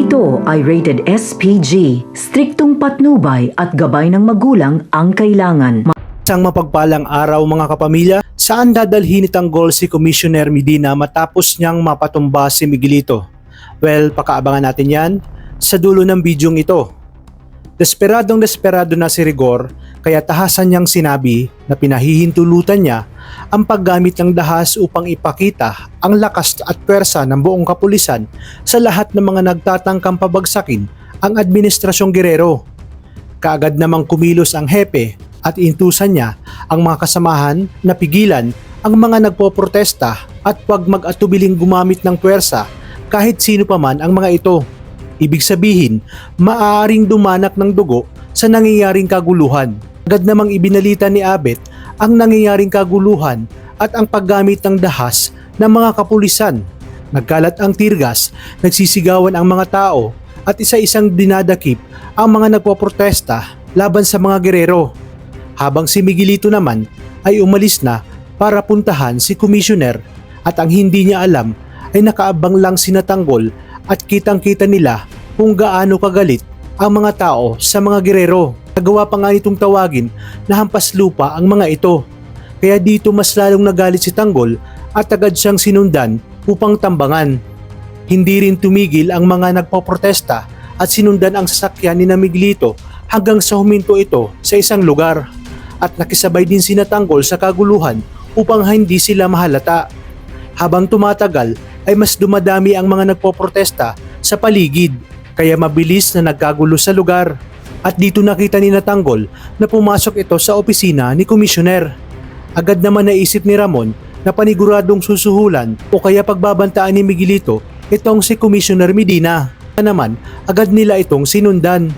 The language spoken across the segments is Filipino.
Ito ay rated SPG, striktong patnubay at gabay ng magulang ang kailangan. Isang mapagpalang araw mga kapamilya, saan dadalhin ni Tanggol si Commissioner Medina matapos niyang mapatumba si Miguelito? Well, pakaabangan natin yan sa dulo ng bidyong ito. Desperadong desperado na si Rigor, kaya tahasan niyang sinabi na pinahihintulutan niya ang paggamit ng dahas upang ipakita ang lakas at pwersa ng buong kapulisan sa lahat ng mga nagtatangkang pabagsakin ang Administrasyong Guerrero. Kaagad namang kumilos ang hepe at intusan niya ang mga kasamahan na pigilan ang mga nagpoprotesta at huwag mag-atubiling gumamit ng pwersa kahit sino pa man ang mga ito. Ibig sabihin, maaaring dumanak ng dugo sa nangyayaring kaguluhan. Agad namang ibinalita ni Abet ang nangyayaring kaguluhan at ang paggamit ng dahas ng mga kapulisan. Nagkalat ang tirgas, nagsisigawan ang mga tao at isa-isang dinadakip ang mga nagpoprotesta laban sa mga Guerrero. Habang si Miguelito naman ay umalis na para puntahan si Commissioner at ang hindi niya alam ay nakaabang lang si Tanggol at kitang-kita nila kung gaano kagalit ang mga tao sa mga Guerrero. Nagawa pa nga nitong tawagin na hampas lupa ang mga ito. Kaya dito mas lalong nagalit si Tanggol at agad siyang sinundan upang tambangan. Hindi rin tumigil ang mga nagpoprotesta at sinundan ang sasakyan ni Miguelito hanggang sa huminto ito sa isang lugar. At nakisabay din si Tanggol sa kaguluhan upang hindi sila mahalata. Habang tumatagal ay mas dumadami ang mga nagpoprotesta sa paligid, kaya mabilis na nagkagulo sa lugar. At dito nakita ni Tanggol na pumasok ito sa opisina ni Commissioner. Agad naman naisip ni Ramon na paniguradong susuhulan o kaya pagbabantaan ni Miguelito itong si Commissioner Medina. Naman, agad nila itong sinundan.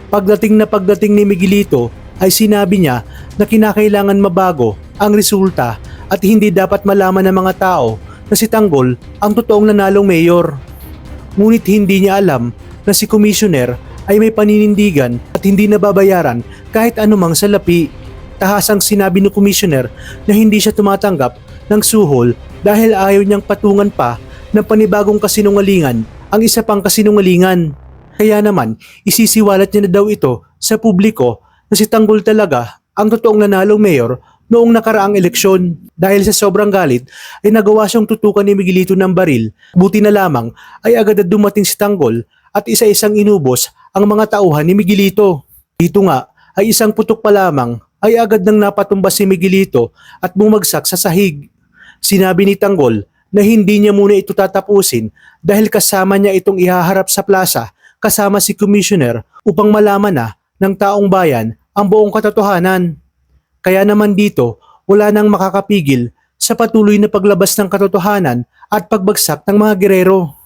Pagdating ni Miguelito ay sinabi niya na kinakailangan mabago ang resulta at hindi dapat malaman ng mga tao na si Tanggol ang totoong nanalong mayor. Ngunit hindi niya alam na si Commissioner ay may paninindigan at hindi nababayaran kahit anumang salapi. Tahasang sinabi ni Commissioner na hindi siya tumatanggap ng suhol dahil ayaw niyang patungan pa ng panibagong kasinungalingan ang isa pang kasinungalingan. Kaya naman isisiwalat niya na daw ito sa publiko na si Tanggol talaga ang totoong nanalong mayor noong nakaraang eleksyon. Dahil sa sobrang galit ay nagawa siyang tutukan ni Miguelito ng baril. Buti na lamang ay agad na dumating si Tanggol at isa-isang inubos ang mga tauhan ni Miguelito. Dito nga ay isang putok pa lamang ay agad nang napatumba si Miguelito at bumagsak sa sahig. Sinabi ni Tanggol na hindi niya muna ito tatapusin dahil kasama niya itong ihaharap sa plaza kasama si Commissioner upang malaman na ng taong bayan ang buong katotohanan. Kaya naman dito, wala nang makakapigil sa patuloy na paglabas ng katotohanan at pagbagsak ng mga Guerrero.